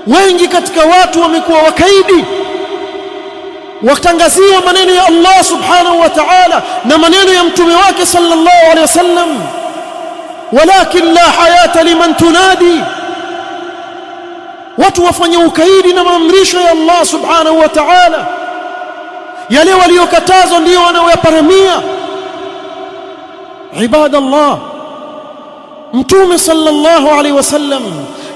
wengi katika watu wamekuwa wakaidi, watangaziwa maneno ya Allah subhanahu wa ta'ala na maneno ya mtume wake sallallahu alaihi wasallam, walakin la hayata liman tunadi. Watu wafanya ukaidi na maamrisho ya Allah subhanahu wa ta'ala, yale waliokatazwa ndio wanaoyaparamia. Ibadallah, mtume sallallahu alaihi wasallam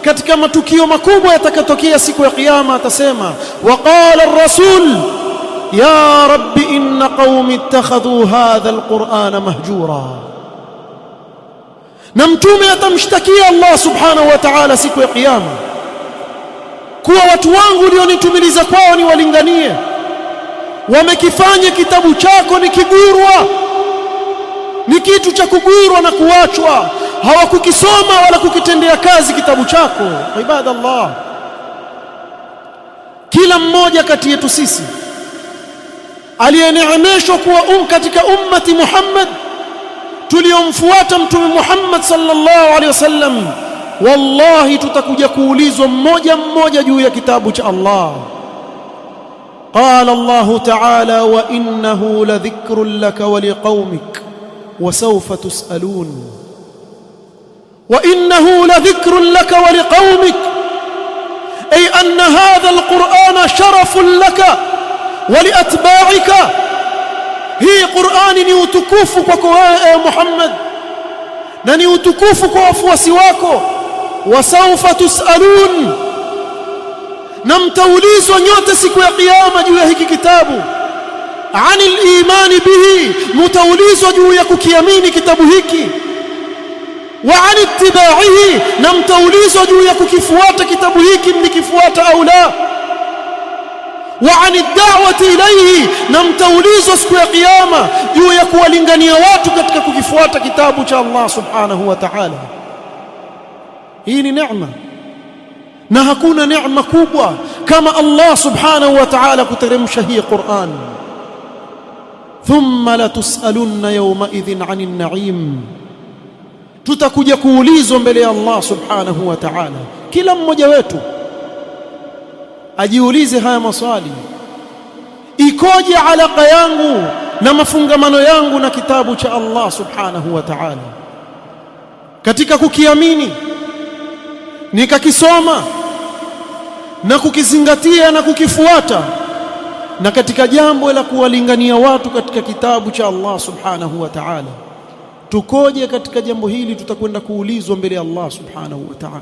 katika matukio makubwa yatakayotokea siku ya kiyama atasema, waqala ar-rasul ya rabbi inna qaumi ittakhadhu hadha al-qur'ana mahjura. Na mtume atamshtakia Allah subhanahu wa ta'ala siku ya kiyama kuwa watu wangu ulionitumiliza kwao ni walinganie, wamekifanya kitabu chako ni kigurwa, ni kitu cha kugurwa na kuachwa, hawakukisoma wala kukitendea kazi kitabu chako. Ibadallah, kila mmoja kati yetu sisi aliyeneemeshwa kuwa katika ummati Muhammad tuliomfuata mtume Muhammad sallallahu alaihi wasallam, wallahi tutakuja kuulizwa mmoja mmoja juu ya kitabu cha Allah. Qala Allah ta'ala, wa innahu ladhikrun laka wa liqaumik wa sawfa tus'alun. Wa innahu ladhikrun laka wa liqaumik, ay anna hadha alqur'ana sharafun laka wa liatba'ika. Hii Qur'ani ni utukufu kwako wewe Muhammad, na ni utukufu kwa wafuasi wako. Wa sawfa tus'alun, na mtaulizwa nyote siku ya kiyama juu ya hiki kitabu. Anil imani bihi, mtaulizwa juu ya kukiamini kitabu hiki. Wa an ittiba'ihi, na mtaulizwa juu ya kukifuata kitabu hiki, mlikifuata au la. Wa an ad-da'wati ilayhi, na mtaulizwa siku ya kiyama juu ya kuwalingania watu katika kukifuata kitabu cha Allah subhanahu wa ta'ala. Hii ni neema, na hakuna neema kubwa kama Allah subhanahu wa ta'ala kuteremsha hii Qur'an. Thumma la tus'alunna yawma idhin 'anil na'im, tutakuja kuulizwa mbele ya Allah subhanahu wa ta'ala. Kila mmoja wetu ajiulize haya maswali: ikoje alaka yangu na mafungamano yangu na kitabu cha Allah subhanahu wa ta'ala, katika kukiamini nikakisoma na kukizingatia na kukifuata, na katika jambo la kuwalingania watu katika kitabu cha Allah subhanahu wa ta'ala. Tukoje katika jambo hili? Tutakwenda kuulizwa mbele ya Allah subhanahu wa ta'ala.